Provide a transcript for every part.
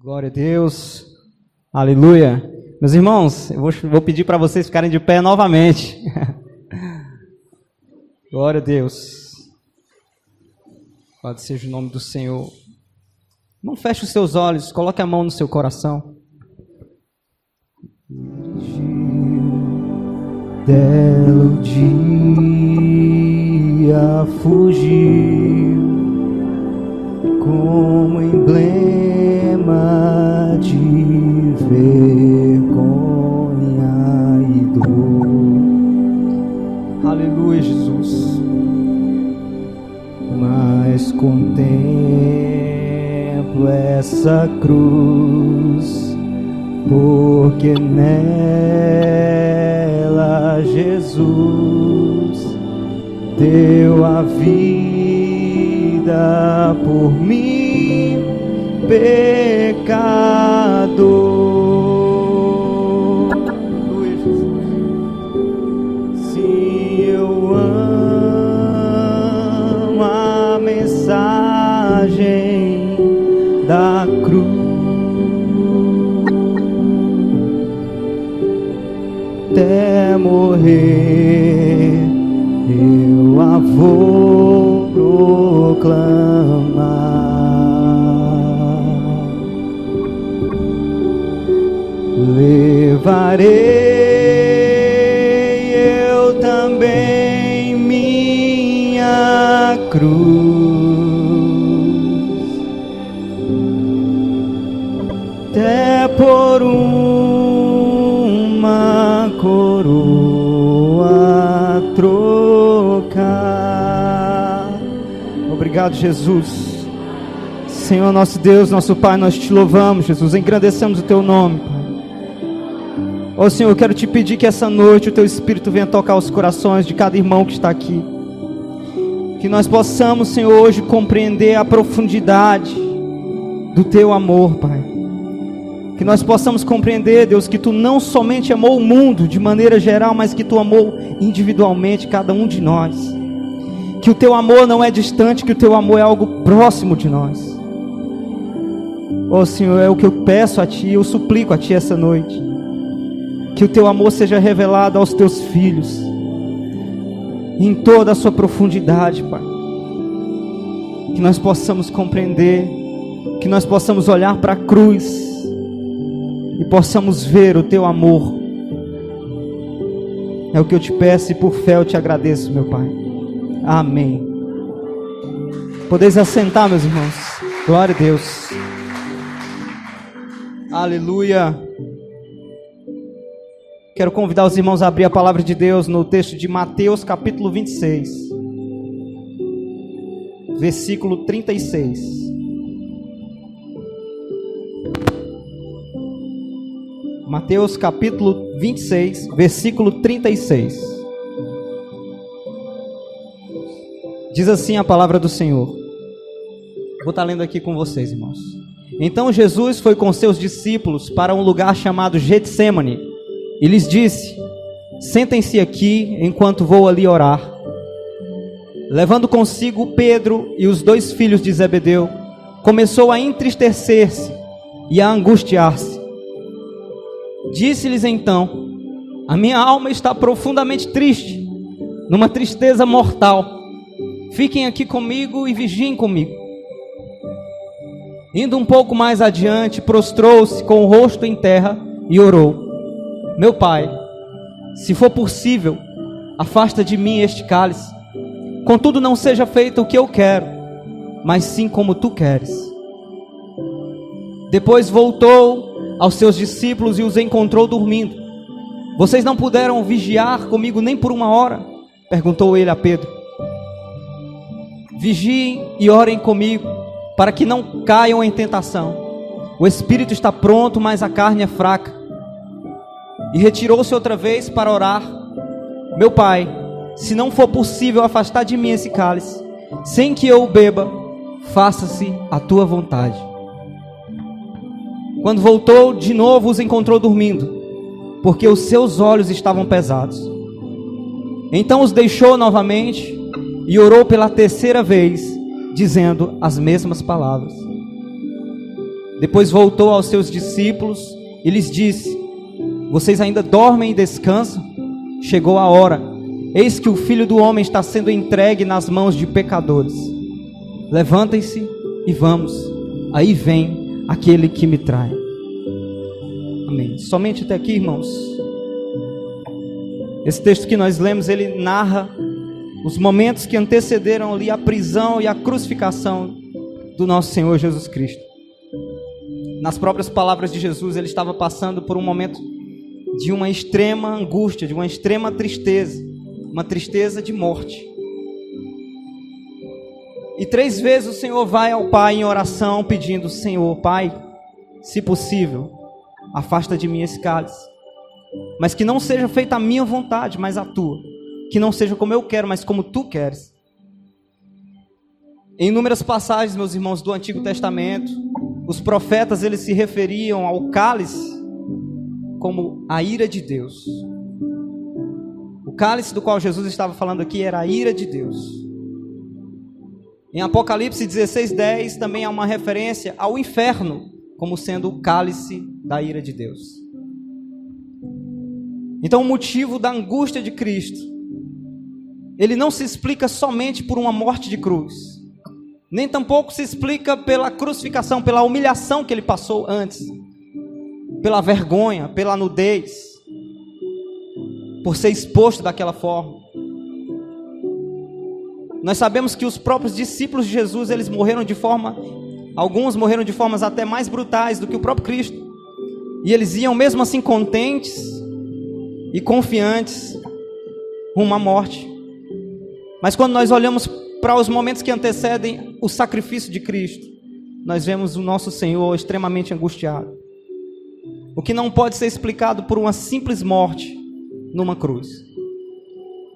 Glória a Deus, aleluia. Meus irmãos, eu vou pedir para vocês ficarem de pé novamente. Glória a Deus. Louvado seja o nome do Senhor. Não feche os seus olhos, coloque a mão no seu coração. Dela o dia fugiu como emblema de vergonha e dor. Aleluia, Jesus. Mas contemplo essa cruz, porque nela Jesus deu a vida por mim, pecador. Aleluia, Jesus. Sim, eu amo a mensagem da cruz. Até morrer eu a vou proclamar. Levarei eu também minha cruz, até por uma coroa trocar. Obrigado, Jesus. Senhor, nosso Deus, nosso Pai, nós te louvamos, Jesus, engrandecemos o teu nome, Pai. Ó Senhor, eu quero te pedir que essa noite o teu Espírito venha tocar os corações de cada irmão que está aqui. Que nós possamos, Senhor, hoje compreender a profundidade do teu amor, Pai. Que nós possamos compreender, Deus, que tu não somente amou o mundo de maneira geral, mas que tu amou individualmente cada um de nós. Que o teu amor não é distante, que o teu amor é algo próximo de nós. Ó Senhor, é o que eu peço a ti, eu suplico a ti essa noite. Que o teu amor seja revelado aos teus filhos, em toda a sua profundidade, Pai. Que nós possamos compreender, que nós possamos olhar para a cruz e possamos ver o teu amor. É o que eu te peço e por fé eu te agradeço, meu Pai. Amém. Podeis assentar, meus irmãos. Glória a Deus. Aleluia. Quero convidar os irmãos a abrir a palavra de Deus no texto de Mateus capítulo 26, versículo 36. Mateus capítulo 26, versículo 36. Diz assim a palavra do Senhor. Vou estar lendo aqui com vocês, irmãos. Então Jesus foi com seus discípulos para um lugar chamado Getsêmani e lhes disse: sentem-se aqui enquanto vou ali orar. Levando consigo Pedro e os 2 filhos de Zebedeu, começou a entristecer-se e a angustiar-se. Disse-lhes então: a minha alma está profundamente triste, numa tristeza mortal. Fiquem aqui comigo e vigiem comigo. Indo um pouco mais adiante, prostrou-se com o rosto em terra e orou: meu Pai, se for possível, afasta de mim este cálice. Contudo, não seja feito o que eu quero, mas sim como tu queres. Depois voltou aos seus discípulos e os encontrou dormindo. Vocês não puderam vigiar comigo nem por 1 hora? Perguntou ele a Pedro. Vigiem e orem comigo, para que não caiam em tentação. O espírito está pronto, mas a carne é fraca. E retirou-se outra vez para orar: meu Pai, se não for possível afastar de mim esse cálice, sem que eu o beba, faça-se a tua vontade. Quando voltou, de novo os encontrou dormindo, porque os seus olhos estavam pesados. Então os deixou novamente e orou pela 3ª vez, dizendo as mesmas palavras. Depois voltou aos seus discípulos e lhes disse: vocês ainda dormem e descansam? Chegou a hora, eis que o Filho do Homem está sendo entregue nas mãos de pecadores. Levantem-se e vamos, aí vem aquele que me trai. Amém. Somente até aqui, irmãos. Esse texto que nós lemos, ele narra os momentos que antecederam ali a prisão e a crucificação do nosso Senhor Jesus Cristo. Nas próprias palavras de Jesus, ele estava passando por um momento de uma extrema angústia, de uma extrema tristeza, uma tristeza de morte. E 3 vezes o Senhor vai ao Pai em oração pedindo: Senhor, Pai, se possível, afasta de mim esse cálice, mas que não seja feita a minha vontade, mas a tua. Que não seja como eu quero, mas como tu queres. Em inúmeras passagens, meus irmãos, do Antigo Testamento, os profetas, eles se referiam ao cálice como a ira de Deus. O cálice do qual Jesus estava falando aqui era a ira de Deus. Em Apocalipse 16:10 também há uma referência ao inferno como sendo o cálice da ira de Deus. Então o motivo da angústia de Cristo, ele não se explica somente por uma morte de cruz, nem tampouco se explica pela crucificação, pela humilhação que ele passou antes, pela vergonha, pela nudez, por ser exposto daquela forma. Nós sabemos que os próprios discípulos de Jesus, eles morreram de forma, alguns morreram de formas até mais brutais do que o próprio Cristo, e eles iam mesmo assim contentes e confiantes rumo à morte. Mas quando nós olhamos para os momentos que antecedem o sacrifício de Cristo, nós vemos o nosso Senhor extremamente angustiado, o que não pode ser explicado por uma simples morte numa cruz.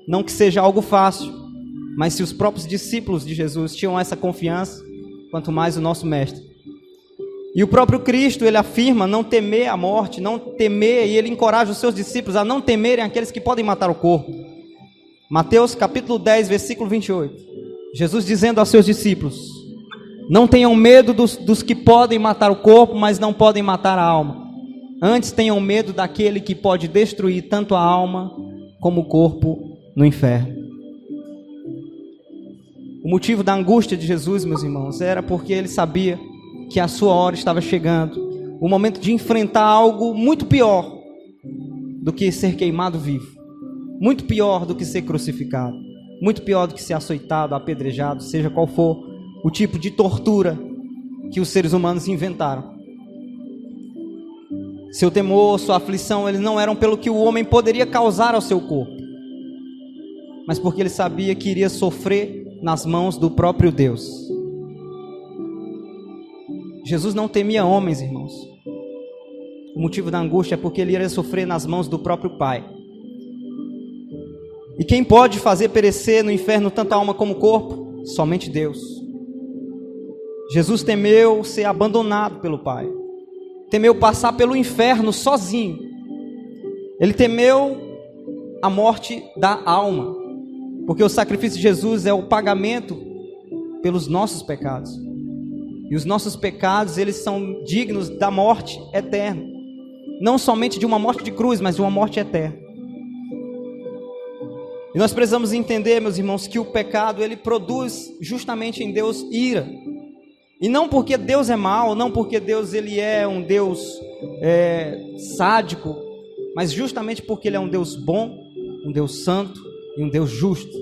Não que seja algo fácil, mas se os próprios discípulos de Jesus tinham essa confiança, quanto mais o nosso Mestre. E o próprio Cristo, ele afirma não temer a morte, não temer, e ele encoraja os seus discípulos a não temerem aqueles que podem matar o corpo. Mateus capítulo 10, versículo 28. Jesus dizendo aos seus discípulos: não tenham medo dos que podem matar o corpo, mas não podem matar a alma. Antes tenham medo daquele que pode destruir tanto a alma como o corpo no inferno. O motivo da angústia de Jesus, meus irmãos, era porque ele sabia que a sua hora estava chegando, o momento de enfrentar algo muito pior do que ser queimado vivo, muito pior do que ser crucificado, muito pior do que ser açoitado, apedrejado, seja qual for o tipo de tortura que os seres humanos inventaram. Seu temor, sua aflição, eles não eram pelo que o homem poderia causar ao seu corpo, mas porque ele sabia que iria sofrer nas mãos do próprio Deus. Jesus não temia homens, irmãos. O motivo da angústia é porque ele iria sofrer nas mãos do próprio Pai. E quem pode fazer perecer no inferno tanto a alma como o corpo? Somente Deus. Jesus temeu ser abandonado pelo Pai. Temeu passar pelo inferno sozinho. Ele temeu a morte da alma, porque o sacrifício de Jesus é o pagamento pelos nossos pecados. E os nossos pecados, eles são dignos da morte eterna. Não somente de uma morte de cruz, mas de uma morte eterna. E nós precisamos entender, meus irmãos, que o pecado, ele produz justamente em Deus ira. E não porque Deus é mau, não porque Deus ele é um Deus sádico, mas justamente porque ele é um Deus bom, um Deus santo e um Deus justo.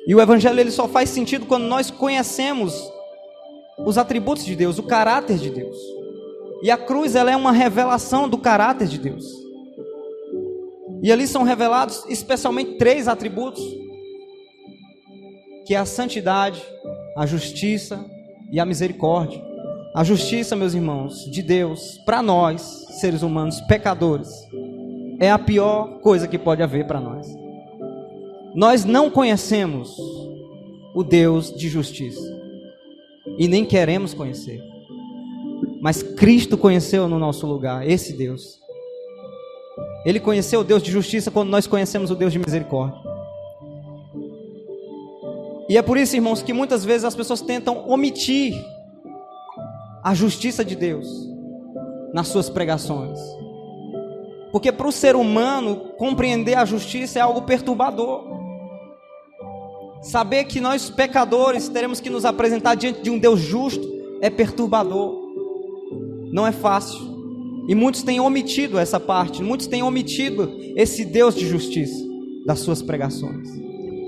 E o Evangelho ele só faz sentido quando nós conhecemos os atributos de Deus, o caráter de Deus. E a cruz ela é uma revelação do caráter de Deus. E ali são revelados especialmente 3 atributos, que é a santidade, a justiça e a misericórdia. A justiça, meus irmãos, de Deus, para nós, seres humanos, pecadores, é a pior coisa que pode haver para nós. Nós não conhecemos o Deus de justiça, e nem queremos conhecer, mas Cristo conheceu no nosso lugar, esse Deus. Ele conheceu o Deus de justiça quando nós conhecemos o Deus de misericórdia. E é por isso, irmãos, que muitas vezes as pessoas tentam omitir a justiça de Deus nas suas pregações. Porque para o ser humano, compreender a justiça é algo perturbador. Saber que nós pecadores teremos que nos apresentar diante de um Deus justo é perturbador. Não é fácil. E muitos têm omitido essa parte, muitos têm omitido esse Deus de justiça das suas pregações.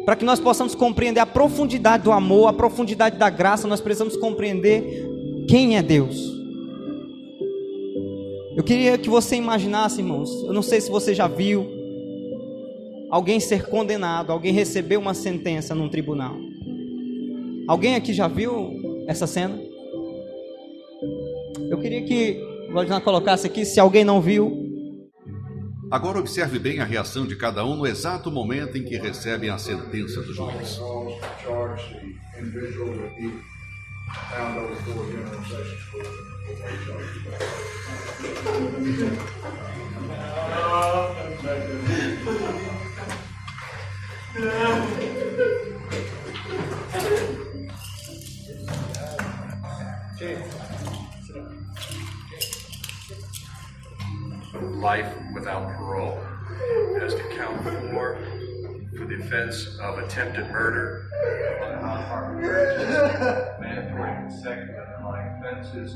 Para que nós possamos compreender a profundidade do amor, a profundidade da graça, nós precisamos compreender quem é Deus. Eu queria que você imaginasse, irmãos, eu não sei se você já viu alguém ser condenado, alguém receber uma sentença num tribunal. Alguém aqui já viu essa cena? Eu queria que o Valdinei colocasse aqui, se alguém não viu. Agora observe bem a reação de cada um no exato momento em que recebem a sentença do juiz. Life without parole has to count for the offense of attempted murder. Mandatory consecutive underlying offenses,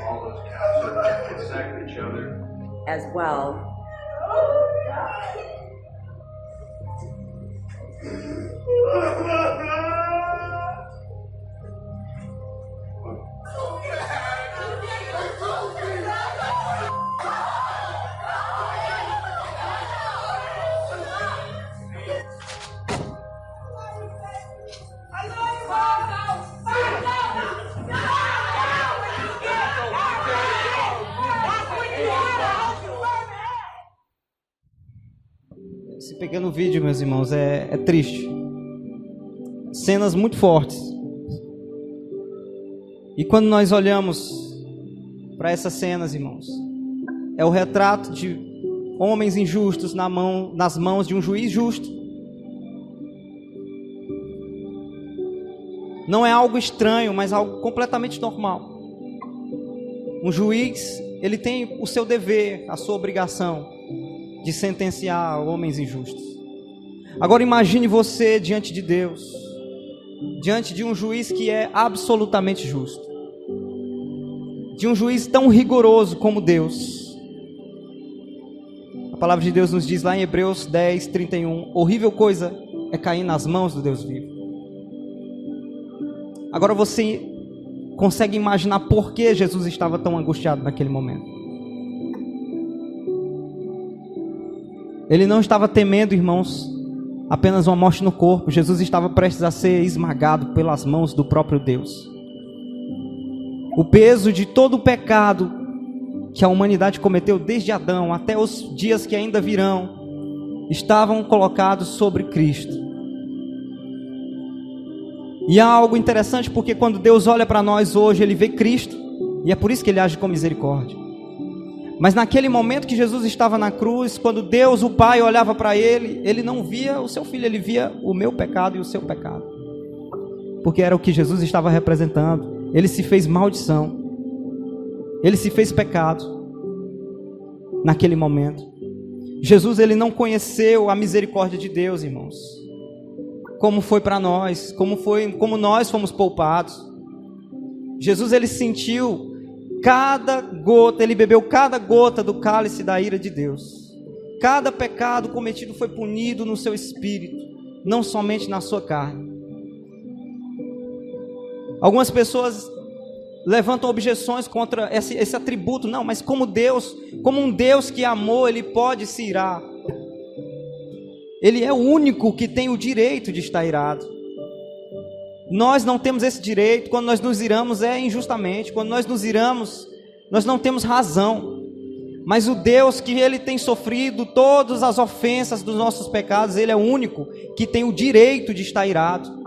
all those counts are consecutive each other. As well. Se pegando o vídeo, meus irmãos, é triste. Cenas muito fortes. E quando nós olhamos para essas cenas, irmãos, é o retrato de homens injustos nas mãos de um juiz justo. Não é algo estranho, mas algo completamente normal. Um juiz, ele tem o seu dever, a sua obrigação de sentenciar homens injustos. Agora imagine você diante de Deus, diante de um juiz que é absolutamente justo, de um juiz tão rigoroso como Deus. A palavra de Deus nos diz lá em Hebreus 10, 31, horrível coisa é cair nas mãos do Deus vivo. Agora você consegue imaginar por que Jesus estava tão angustiado naquele momento? Ele não estava temendo, irmãos, apenas uma morte no corpo. Jesus estava prestes a ser esmagado pelas mãos do próprio Deus. O peso de todo o pecado que a humanidade cometeu desde Adão até os dias que ainda virão, estavam colocados sobre Cristo. E há algo interessante, porque quando Deus olha para nós hoje, Ele vê Cristo, e é por isso que Ele age com misericórdia. Mas naquele momento que Jesus estava na cruz, quando Deus, o Pai, olhava para Ele, Ele não via o seu Filho, Ele via o meu pecado e o seu pecado. Porque era o que Jesus estava representando. Ele se fez maldição. Ele se fez pecado. Naquele momento. Jesus, Ele não conheceu a misericórdia de Deus, irmãos. Como foi para nós, como nós fomos poupados. Jesus, Ele sentiu cada gota, Ele bebeu cada gota do cálice da ira de Deus. Cada pecado cometido foi punido no seu espírito, não somente na sua carne. Algumas pessoas levantam objeções contra esse atributo. Não, mas como um Deus que amou, Ele pode se irar. Ele é o único que tem o direito de estar irado. Nós não temos esse direito. Quando nós nos iramos é injustamente. Quando nós nos iramos, nós não temos razão. Mas o Deus que Ele tem sofrido todas as ofensas dos nossos pecados, Ele é o único que tem o direito de estar irado.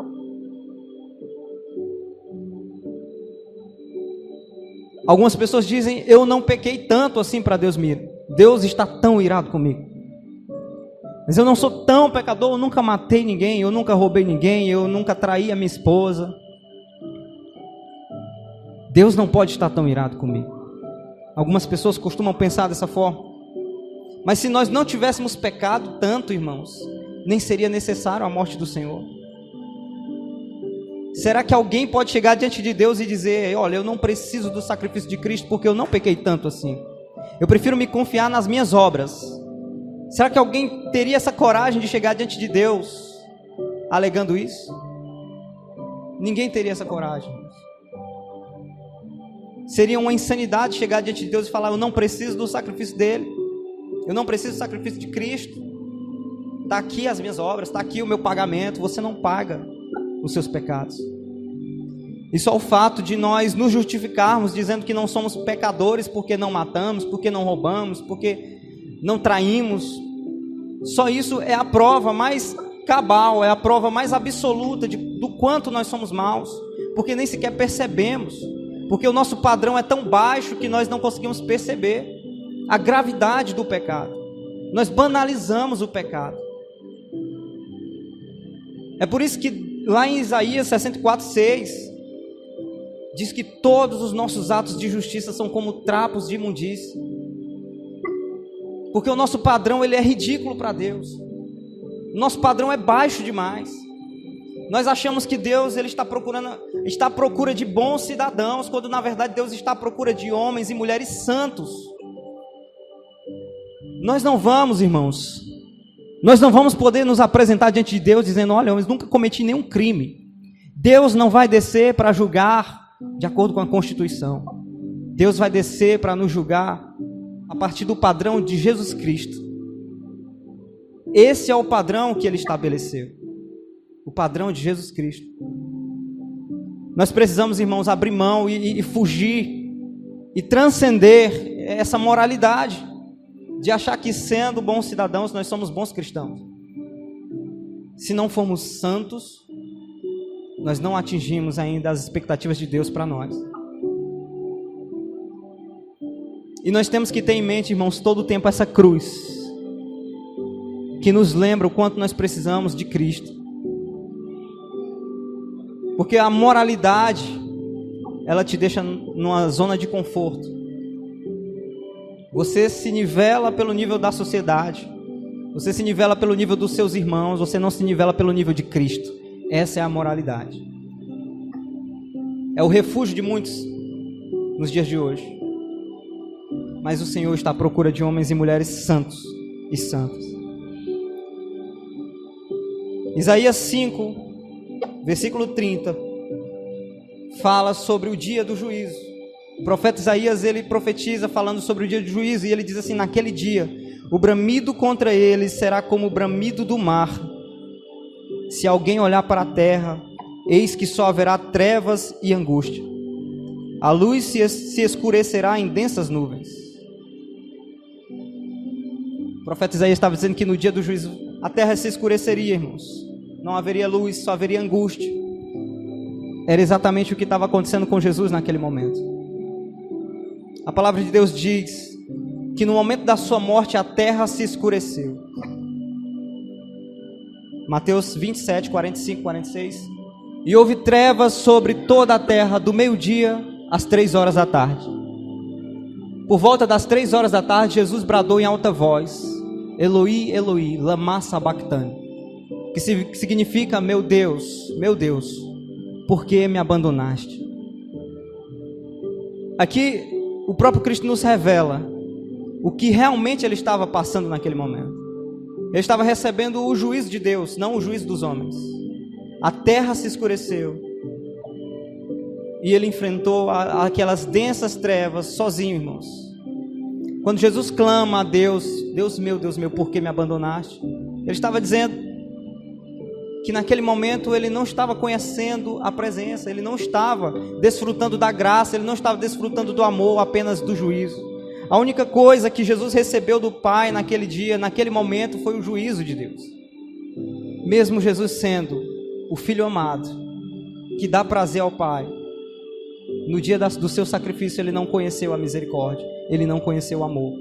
Algumas pessoas dizem, eu não pequei tanto assim para Deus me ir. Deus está tão irado comigo. Mas eu não sou tão pecador, eu nunca matei ninguém, eu nunca roubei ninguém, eu nunca traí a minha esposa. Deus não pode estar tão irado comigo. Algumas pessoas costumam pensar dessa forma. Mas se nós não tivéssemos pecado tanto, irmãos, nem seria necessário a morte do Senhor. Será que alguém pode chegar diante de Deus e dizer: olha, eu não preciso do sacrifício de Cristo porque eu não pequei tanto assim, eu prefiro me confiar nas minhas obras? Será que alguém teria essa coragem de chegar diante de Deus alegando isso? Ninguém teria essa coragem. Seria uma insanidade chegar diante de Deus e falar: eu não preciso do sacrifício dele, eu não preciso do sacrifício de Cristo, está aqui as minhas obras, está aqui o meu pagamento. Você não paga os seus pecados. E só o fato de nós nos justificarmos dizendo que não somos pecadores porque não matamos, porque não roubamos, porque não traímos, só isso é a prova mais cabal, é a prova mais absoluta do quanto nós somos maus, porque nem sequer percebemos, porque o nosso padrão é tão baixo que nós não conseguimos perceber a gravidade do pecado. Nós banalizamos o pecado. É por isso que lá em Isaías 64:6 diz que todos os nossos atos de justiça são como trapos de imundície, porque o nosso padrão ele é ridículo para Deus. O nosso padrão é baixo demais. Nós achamos que Deus ele está à procura de bons cidadãos, quando na verdade Deus está à procura de homens e mulheres santos. Nós não vamos, irmãos, nós não vamos poder nos apresentar diante de Deus dizendo: olha, eu nunca cometi nenhum crime. Deus não vai descer para julgar de acordo com a Constituição. Deus vai descer para nos julgar a partir do padrão de Jesus Cristo. Esse é o padrão que Ele estabeleceu, o padrão de Jesus Cristo. Nós precisamos, irmãos, abrir mão e fugir e transcender essa moralidade de achar que sendo bons cidadãos nós somos bons cristãos. Se não formos santos, nós não atingimos ainda as expectativas de Deus para nós. E nós temos que ter em mente, irmãos, todo o tempo essa cruz que nos lembra o quanto nós precisamos de Cristo. Porque a moralidade, ela te deixa numa zona de conforto. Você se nivela pelo nível da sociedade, você se nivela pelo nível dos seus irmãos, você não se nivela pelo nível de Cristo. Essa é a moralidade. É o refúgio de muitos nos dias de hoje. Mas o Senhor está à procura de homens e mulheres santos e santas. Isaías 5, versículo 30, fala sobre o dia do juízo. O profeta Isaías, ele profetiza falando sobre o dia do juízo, e ele diz assim: naquele dia, o bramido contra eles será como o bramido do mar. Se alguém olhar para a terra, eis que só haverá trevas e angústia. A luz se escurecerá em densas nuvens. O profeta Isaías estava dizendo que no dia do juízo a terra se escureceria, irmãos. Não haveria luz, só haveria angústia. Era exatamente o que estava acontecendo com Jesus naquele momento. A palavra de Deus diz que no momento da sua morte a terra se escureceu. Mateus 27, 45, 46. E houve trevas sobre toda a terra do meio-dia às 3 horas da tarde. Por volta das 3 horas da tarde, Jesus bradou em alta voz: Eloi, Eloi, lama sabachthani, que significa: meu Deus, por que me abandonaste? Aqui o próprio Cristo nos revela o que realmente ele estava passando naquele momento. Ele estava recebendo o juízo de Deus, não o juízo dos homens. A terra se escureceu e ele enfrentou aquelas densas trevas sozinho, irmãos. Quando Jesus clama a Deus: Deus meu, por que me abandonaste? Ele estava dizendo que naquele momento ele não estava conhecendo a presença, ele não estava desfrutando da graça, ele não estava desfrutando do amor, apenas do juízo. A única coisa que Jesus recebeu do Pai naquele dia, naquele momento, foi o juízo de Deus. Mesmo Jesus sendo o Filho amado, que dá prazer ao Pai, no dia do seu sacrifício ele não conheceu a misericórdia, ele não conheceu o amor,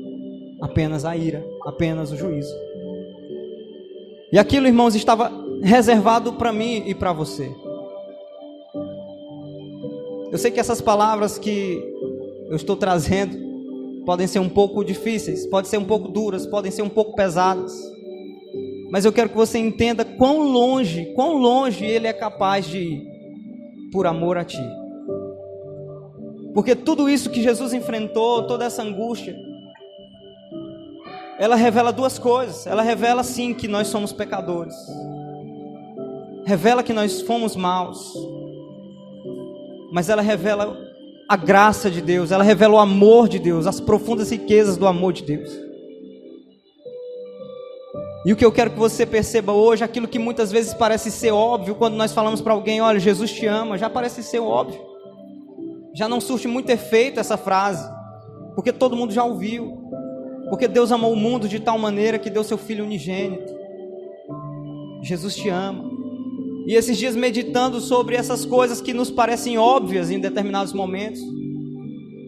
apenas a ira, apenas o juízo. E aquilo, irmãos, estava reservado para mim e para você. Eu sei que essas palavras que eu estou trazendo podem ser um pouco difíceis, podem ser um pouco duras, podem ser um pouco pesadas. Mas eu quero que você entenda quão longe Ele é capaz de ir por amor a ti. Porque tudo isso que Jesus enfrentou, toda essa angústia, ela revela duas coisas. Ela revela sim que nós somos pecadores. Revela que nós fomos maus. Mas ela revela a graça de Deus, ela revela o amor de Deus, as profundas riquezas do amor de Deus. E o que eu quero que você perceba hoje, aquilo que muitas vezes parece ser óbvio, quando nós falamos para alguém, olha, Jesus te ama, já parece ser óbvio. Já não surte muito efeito essa frase, porque todo mundo já ouviu. Porque Deus amou o mundo de tal maneira que deu seu Filho unigênito. Jesus te ama. E esses dias meditando sobre essas coisas que nos parecem óbvias em determinados momentos,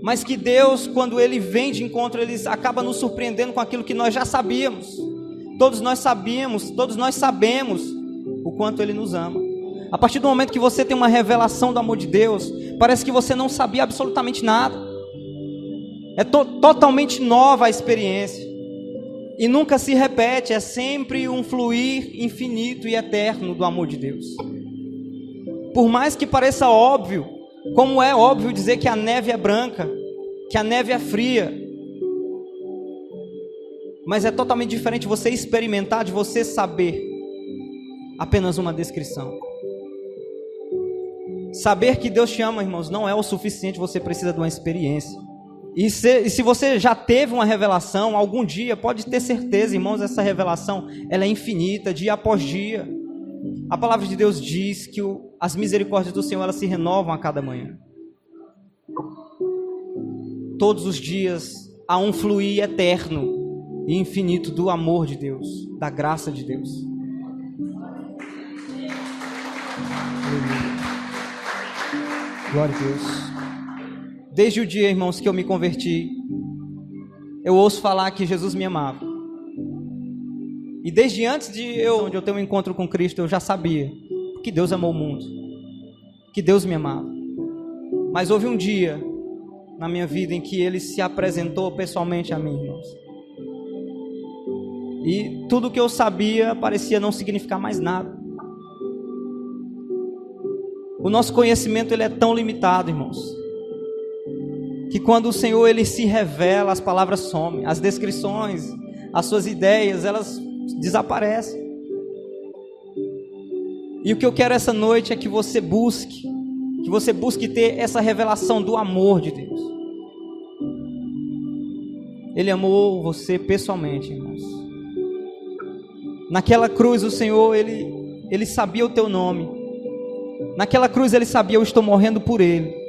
mas que Deus, quando Ele vem de encontro, Ele acaba nos surpreendendo com aquilo que nós já sabíamos. Todos nós sabemos o quanto Ele nos ama. A partir do momento que você tem uma revelação do amor de Deus, parece que você não sabia absolutamente nada. É totalmente nova a experiência. E nunca se repete, é sempre um fluir infinito e eterno do amor de Deus. Por mais que pareça óbvio, como é óbvio dizer que a neve é branca, que a neve é fria, mas é totalmente diferente você experimentar de você saber apenas uma descrição. Saber que Deus te ama, irmãos, não é o suficiente, você precisa de uma experiência. E se você já teve uma revelação, algum dia, pode ter certeza, irmãos, essa revelação, ela é infinita, dia após dia. A palavra de Deus diz que as misericórdias do Senhor, elas se renovam a cada manhã. Todos os dias há um fluir eterno e infinito do amor de Deus, da graça de Deus. Glória a Deus. Desde o dia, irmãos, que eu me converti, eu ouço falar que Jesus me amava. E desde antes de eu ter um encontro com Cristo, eu já sabia que Deus amou o mundo, que Deus me amava. Mas houve um dia na minha vida em que Ele se apresentou pessoalmente a mim, irmãos. E tudo que eu sabia parecia não significar mais nada. O nosso conhecimento, ele é tão limitado, irmãos, que quando o Senhor, Ele se revela, as palavras somem, as descrições, as suas ideias, elas desaparecem. E o que eu quero essa noite é que você busque ter essa revelação do amor de Deus. Ele amou você pessoalmente, irmãos. Naquela cruz o Senhor, Ele sabia o teu nome. Naquela cruz Ele sabia, eu estou morrendo por Ele.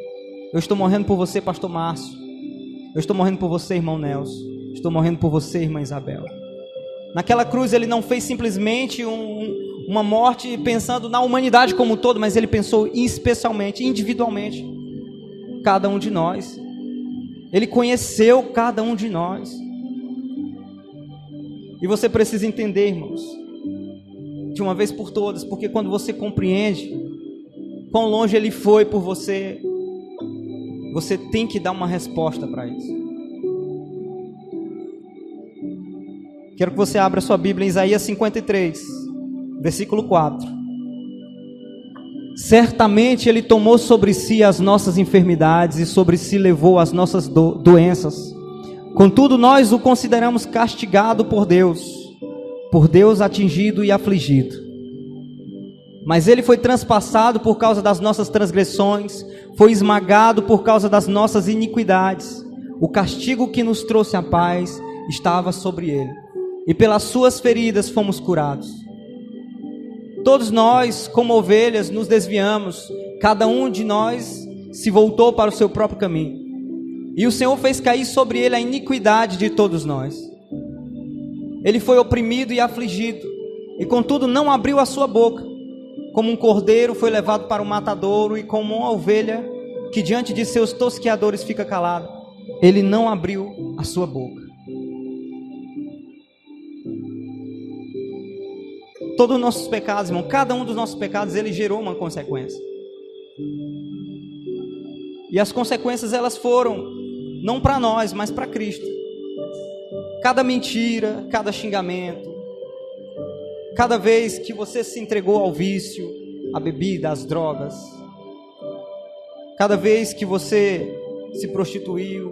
Eu estou morrendo por você, pastor Márcio. Eu estou morrendo por você, irmão Nelson. Estou morrendo por você, irmã Isabel. Naquela cruz Ele não fez simplesmente uma morte pensando na humanidade como um todo, mas Ele pensou especialmente, individualmente, cada um de nós. Ele conheceu cada um de nós. E você precisa entender, irmãos, de uma vez por todas, porque quando você compreende quão longe Ele foi por você, você tem que dar uma resposta para isso. Quero que você abra sua Bíblia em Isaías 53, versículo 4. Certamente Ele tomou sobre si as nossas enfermidades e sobre si levou as nossas doenças. Contudo, nós o consideramos castigado por Deus atingido e afligido. Mas Ele foi transpassado por causa das nossas transgressões, foi esmagado por causa das nossas iniquidades. O castigo que nos trouxe a paz estava sobre Ele, e pelas suas feridas fomos curados. Todos nós, como ovelhas, nos desviamos, cada um de nós se voltou para o seu próprio caminho. E o Senhor fez cair sobre Ele a iniquidade de todos nós. Ele foi oprimido e afligido, e contudo não abriu a sua boca. Como um cordeiro foi levado para o matadouro, e como uma ovelha que diante de seus tosqueadores fica calada, Ele não abriu a sua boca. Todos os nossos pecados, irmão, cada um dos nossos pecados, ele gerou uma consequência. E as consequências elas foram não para nós, mas para Cristo. Cada mentira, cada xingamento, cada vez que você se entregou ao vício, à bebida, às drogas, cada vez que você se prostituiu,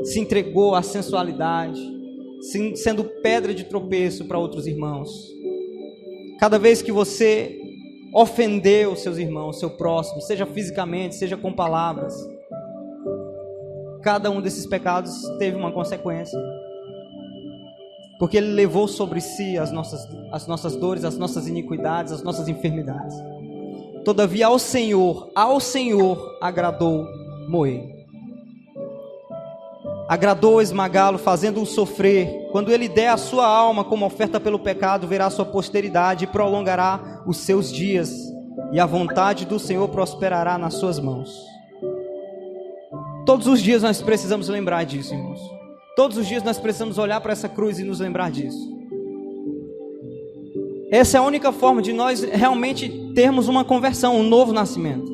se entregou à sensualidade, sendo pedra de tropeço para outros irmãos, cada vez que você ofendeu seus irmãos, seu próximo, seja fisicamente, seja com palavras, cada um desses pecados teve uma consequência, porque ele levou sobre si as nossas dores, as nossas iniquidades, as nossas enfermidades. Todavia ao Senhor agradou moer, agradou esmagá-lo, fazendo-o sofrer. Quando ele der a sua alma como oferta pelo pecado, verá a sua posteridade e prolongará os seus dias, e a vontade do Senhor prosperará nas suas mãos. Todos os dias nós precisamos lembrar disso, irmãos. Todos os dias nós precisamos olhar para essa cruz e nos lembrar disso. Essa é a única forma de nós realmente termos uma conversão, um novo nascimento.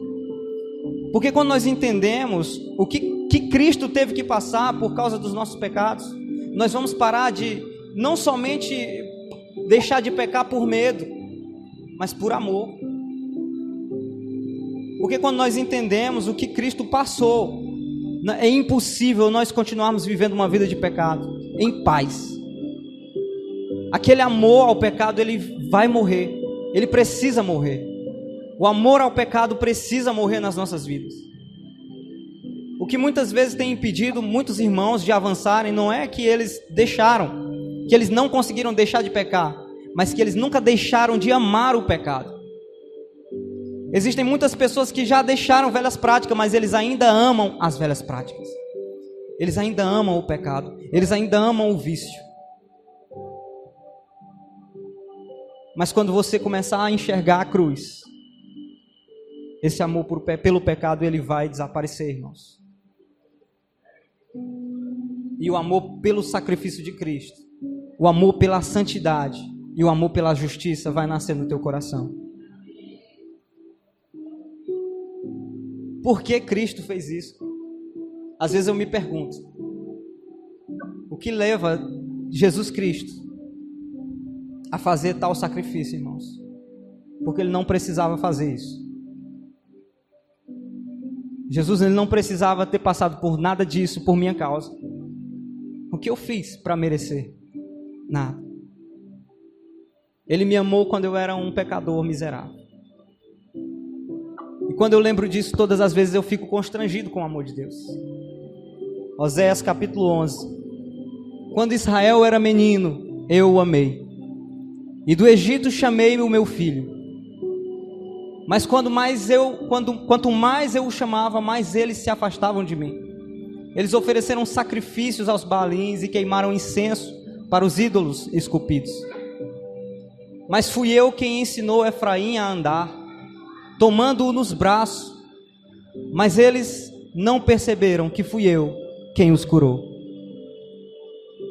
Porque quando nós entendemos o que Cristo teve que passar por causa dos nossos pecados, nós vamos parar de não somente deixar de pecar por medo, mas por amor. Porque quando nós entendemos o que Cristo passou, é impossível nós continuarmos vivendo uma vida de pecado em paz. Aquele amor ao pecado, ele vai morrer, ele precisa morrer. O amor ao pecado precisa morrer nas nossas vidas. O que muitas vezes tem impedido muitos irmãos de avançarem não é que eles deixaram, que eles não conseguiram deixar de pecar, mas que eles nunca deixaram de amar o pecado. Existem muitas pessoas que já deixaram velhas práticas, mas eles ainda amam as velhas práticas. Eles ainda amam o pecado, eles ainda amam o vício. Mas quando você começar a enxergar a cruz, esse amor pelo pecado, ele vai desaparecer, irmãos. E o amor pelo sacrifício de Cristo, o amor pela santidade e o amor pela justiça vai nascer no teu coração. Por que Cristo fez isso? Às vezes eu me pergunto, o que leva Jesus Cristo a fazer tal sacrifício, irmãos? Porque ele não precisava fazer isso. Jesus, ele não precisava ter passado por nada disso por minha causa. O que eu fiz para merecer? Nada. Ele me amou quando eu era um pecador miserável. E quando eu lembro disso, todas as vezes eu fico constrangido com o amor de Deus. Oséias capítulo 11. Quando Israel era menino, eu o amei. E do Egito chamei o meu filho. Mas quanto mais eu o chamava, mais eles se afastavam de mim. Eles ofereceram sacrifícios aos Baalins e queimaram incenso para os ídolos esculpidos. Mas fui eu quem ensinou Efraim a andar, tomando-o nos braços. Mas eles não perceberam que fui eu quem os curou.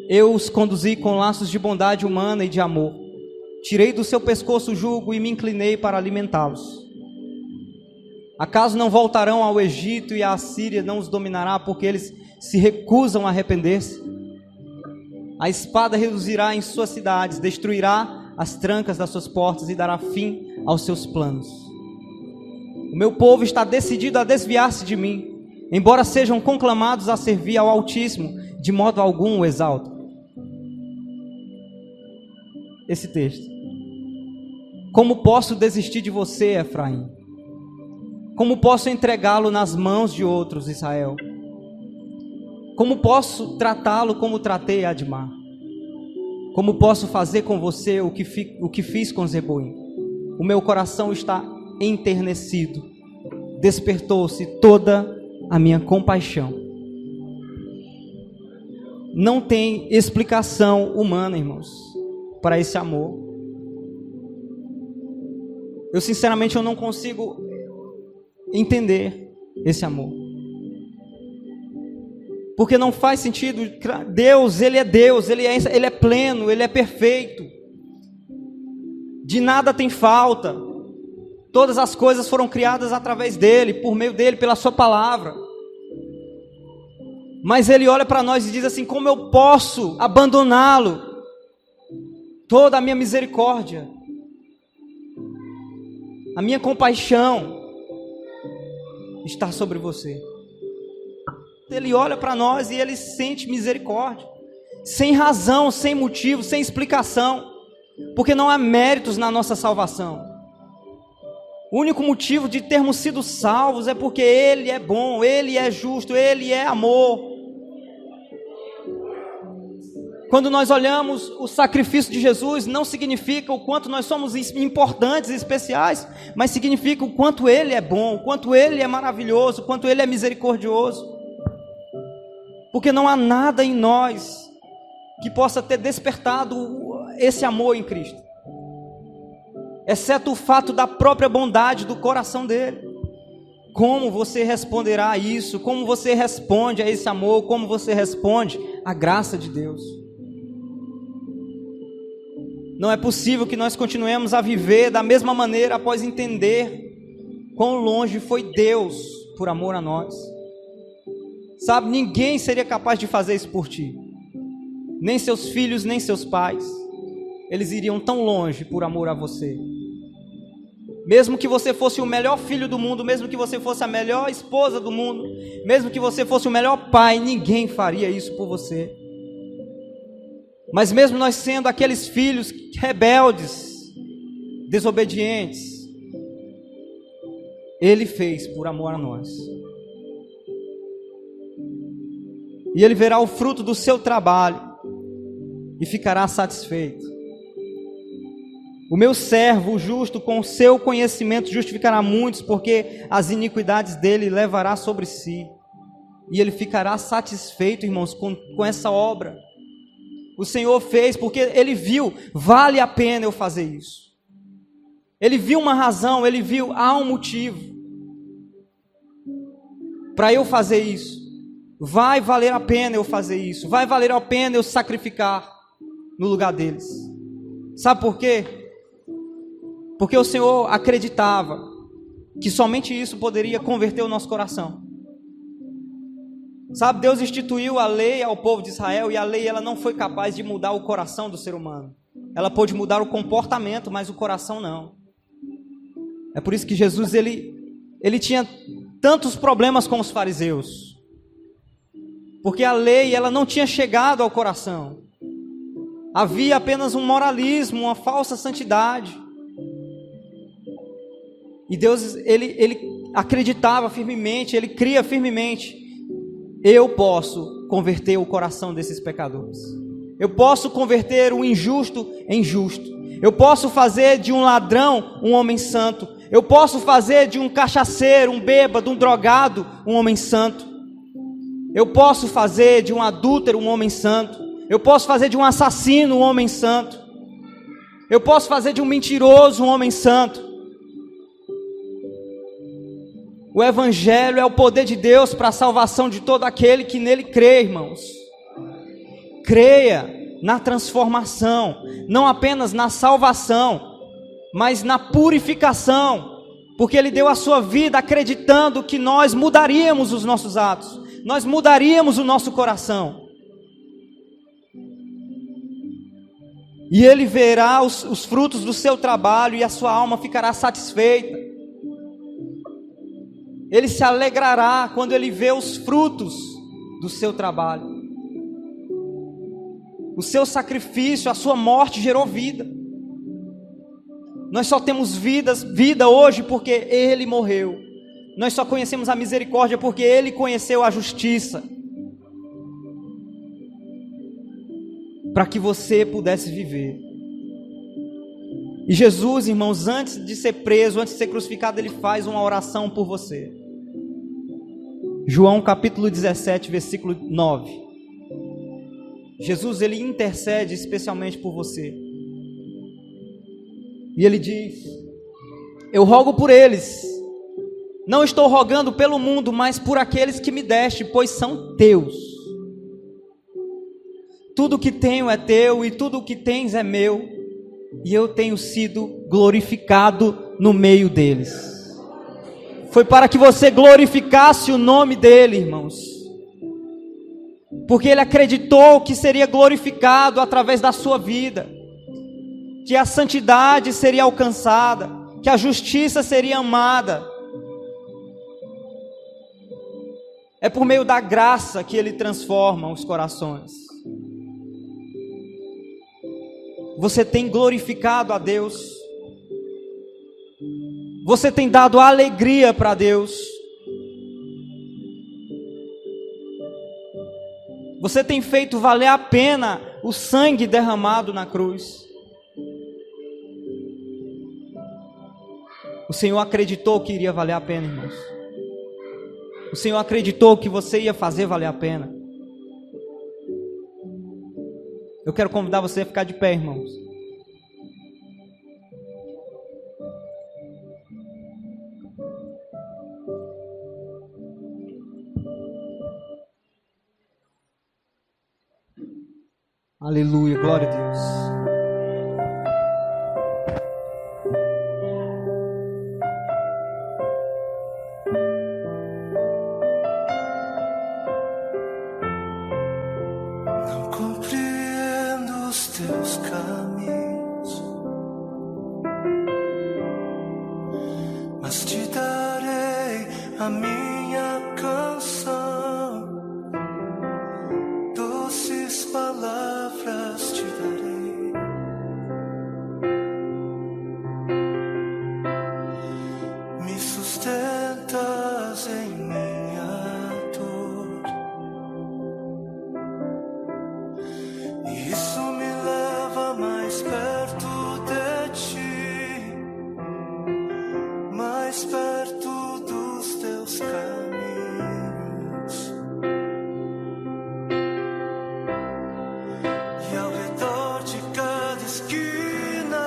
Eu os conduzi com laços de bondade humana e de amor. Tirei do seu pescoço o jugo e me inclinei para alimentá-los. Acaso não voltarão ao Egito e a Assíria não os dominará, porque eles se recusam a arrepender-se? A espada reduzirá em suas cidades, destruirá as trancas das suas portas e dará fim aos seus planos. O meu povo está decidido a desviar-se de mim, embora sejam conclamados a servir ao Altíssimo, de modo algum o exalto. Esse texto. Como posso desistir de você, Efraim? Como posso entregá-lo nas mãos de outros, Israel? Como posso tratá-lo como tratei Admar? Como posso fazer com você o que fiz com Zeboim? O meu coração está enternecido. Despertou-se toda a minha compaixão. Não tem explicação humana, irmãos, para esse amor. Eu sinceramente não consigo entender esse amor. Porque não faz sentido. Deus, ele é pleno, ele é perfeito. De nada tem falta. Todas as coisas foram criadas através dele, por meio dele, pela sua palavra. Mas Ele olha para nós e diz assim: como eu posso abandoná-lo? Toda a minha misericórdia, a minha compaixão está sobre você. Ele olha para nós e Ele sente misericórdia, sem razão, sem motivo, sem explicação, porque não há méritos na nossa salvação. O único motivo de termos sido salvos é porque Ele é bom, Ele é justo, Ele é amor. Quando nós olhamos o sacrifício de Jesus, não significa o quanto nós somos importantes e especiais, mas significa o quanto Ele é bom, o quanto Ele é maravilhoso, o quanto Ele é misericordioso. Porque não há nada em nós que possa ter despertado esse amor em Cristo, exceto o fato da própria bondade do coração dele. Como você responderá a isso? Como você responde a esse amor? Como você responde à graça de Deus? Não é possível que nós continuemos a viver da mesma maneira após entender quão longe foi Deus por amor a nós. Sabe, ninguém seria capaz de fazer isso por ti. Nem seus filhos, nem seus pais. Eles iriam tão longe por amor a você. Mesmo que você fosse o melhor filho do mundo, mesmo que você fosse a melhor esposa do mundo, mesmo que você fosse o melhor pai, ninguém faria isso por você. Mas mesmo nós sendo aqueles filhos rebeldes, desobedientes, Ele fez por amor a nós. E Ele verá o fruto do seu trabalho e ficará satisfeito. O meu servo, o justo, com o seu conhecimento justificará muitos, porque as iniquidades dele levará sobre si. E ele ficará satisfeito, irmãos, com essa obra. O Senhor fez porque Ele viu, vale a pena eu fazer isso. Ele viu uma razão, Ele viu, há um motivo para eu fazer isso. Vai valer a pena eu fazer isso. Vai valer a pena eu sacrificar no lugar deles. Sabe por quê? Porque o Senhor acreditava que somente isso poderia converter o nosso coração. Sabe, Deus instituiu a lei ao povo de Israel, e a lei ela não foi capaz de mudar o coração do ser humano. Ela pôde mudar o comportamento, mas o coração não. É por isso que Jesus ele tinha tantos problemas com os fariseus. Porque a lei ela não tinha chegado ao coração. Havia apenas um moralismo, uma falsa santidade. E Deus, ele acreditava firmemente, Ele cria firmemente: eu posso converter o coração desses pecadores. Eu posso converter o injusto em justo. Eu posso fazer de um ladrão um homem santo. Eu posso fazer de um cachaceiro, um bêbado, um drogado, um homem santo. Eu posso fazer de um adúltero um homem santo. Eu posso fazer de um assassino um homem santo. Eu posso fazer de um mentiroso um homem santo. O Evangelho é o poder de Deus para a salvação de todo aquele que nele crê, irmãos. Creia na transformação, não apenas na salvação, mas na purificação, porque Ele deu a sua vida acreditando que nós mudaríamos os nossos atos, nós mudaríamos o nosso coração. E Ele verá os frutos do seu trabalho e a sua alma ficará satisfeita. Ele se alegrará quando Ele vê os frutos do seu trabalho. O seu sacrifício, a sua morte gerou vida. Nós só temos vida hoje porque Ele morreu. Nós só conhecemos a misericórdia porque Ele conheceu a justiça. Para que você pudesse viver. E Jesus, irmãos, antes de ser preso, antes de ser crucificado, Ele faz uma oração por você. João capítulo 17, versículo 9. Jesus, Ele intercede especialmente por você. E Ele diz: eu rogo por eles. Não estou rogando pelo mundo, mas por aqueles que me deste, pois são teus. Tudo que tenho é teu e tudo o que tens é meu. E eu tenho sido glorificado no meio deles. Foi para que você glorificasse o nome dele, irmãos. porque ele acreditou que seria glorificado através da sua vida, que a santidade seria alcançada, que a justiça seria amada. É por meio da graça que ele transforma os corações. Você tem glorificado a Deus? Você tem dado alegria para Deus? Você tem feito valer a pena o sangue derramado na cruz? O Senhor acreditou que iria valer a pena, irmãos. O Senhor acreditou que você ia fazer valer a pena. Eu quero convidar você a ficar de pé, irmãos. Aleluia, glória a Deus. Não compreendo os teus caminhos, mas te darei a minha canção, doces palavras te darei. Me sustentas em minha dor, e isso me leva mais perto de ti, mais perto dos teus caminhos. E ao redor de cada esquina,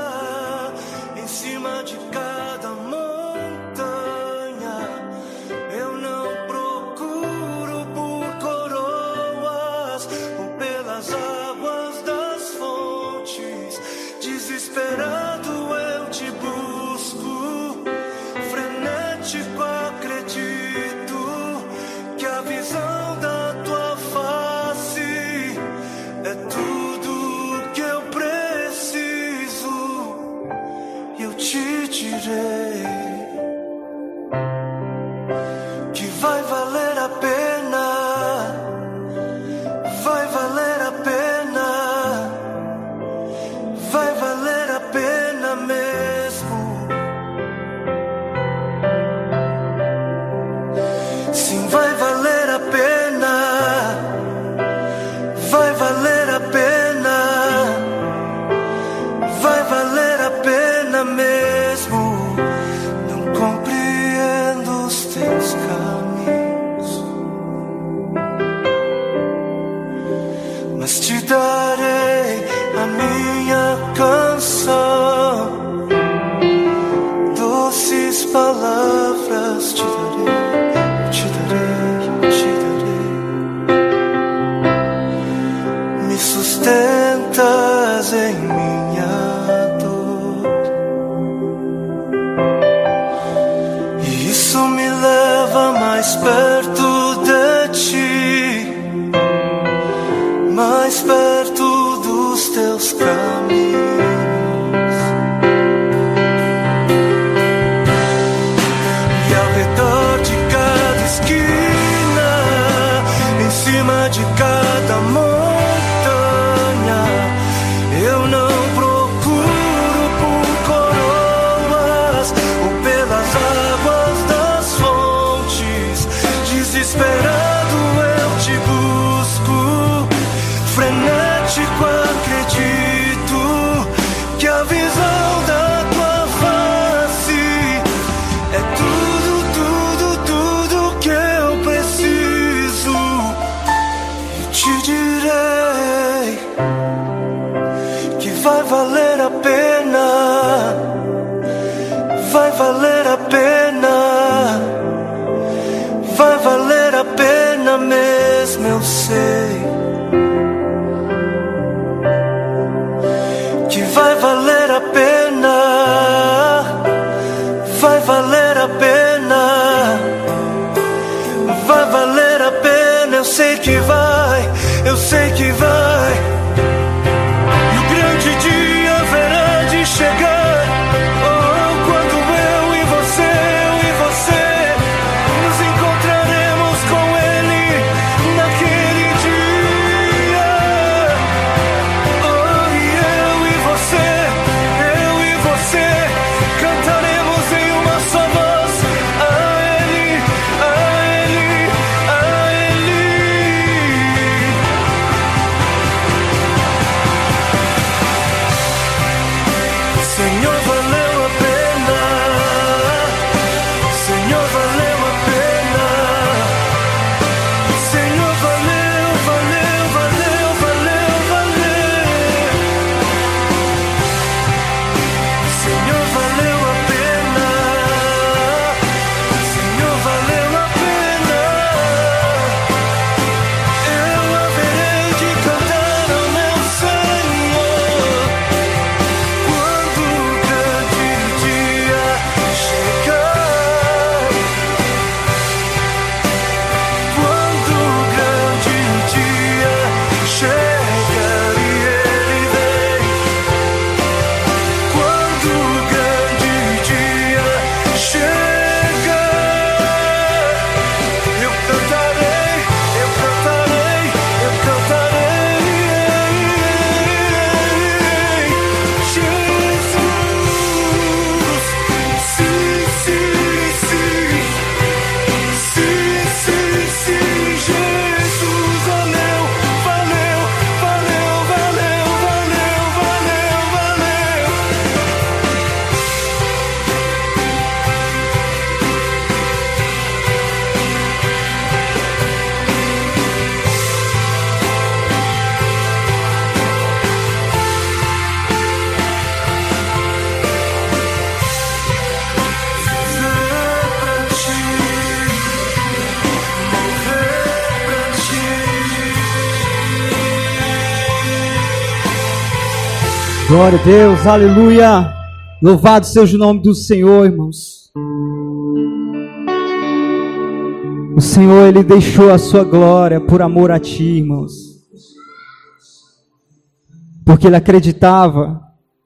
em cima de cada montanha, eu não procuro por coroas ou pelas águas das fontes. Desesperado eu te busco, frenético acredito que a visão da tua face é tudo que eu preciso. Eu te direi que vai valer a pena, vai valer a pena, vai valer a pena mesmo. Sim, vai valer a pena, vai valer a pena, vai valer a pena mesmo. Não compreendo os teus caminhos, mas te darei a minha canção, doces palavras te darei, eu te darei, eu te darei. Me sustentas em minha dor, e isso me leva mais perto de ti, mais perto dos teus caminhos. E ao redor de cada esquina, em cima de cada montanha, eu não procuro por coroas ou pelas águas das fontes. Desesperado eu te busco, frenético acredito que a visão da tua face é tudo, tudo, tudo que eu preciso. Eu te direi que vai valer a pena, vai valer a pena, vai valer a pena mesmo, eu sei que vai valer a pena, vai valer a pena, vai valer a pena, eu sei que vai Glória a Deus, aleluia. Louvado seja o nome do Senhor, irmãos. O Senhor, Ele deixou a sua glória por amor a ti, irmãos. Porque Ele acreditava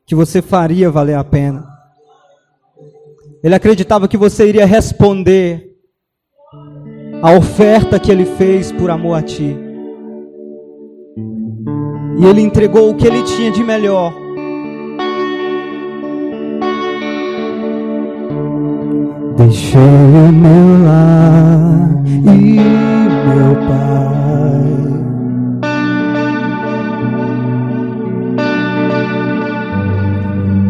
que você faria valer a pena. Ele acreditava que você iria responder a oferta que Ele fez por amor a ti. E Ele entregou o que Ele tinha de melhor. Deixei meu lar e meu pai,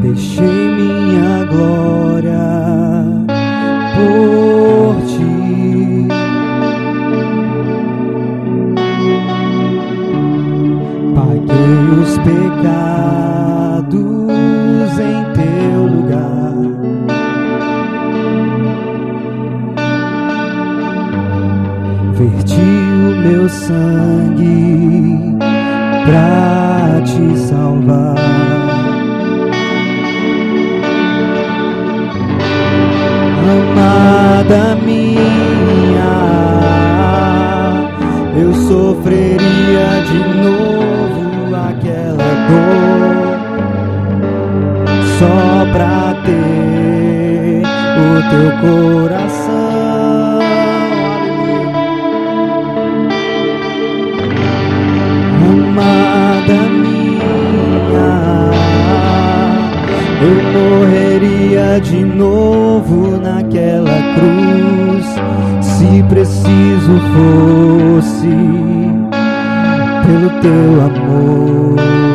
deixei minha glória por ti. Paguei os pecados em teu lugar. Verti o meu sangue pra te salvar. Amada minha, eu sofreria de novo aquela dor só pra ter o teu coração. Amada minha, eu morreria de novo naquela cruz, se preciso fosse, pelo teu amor.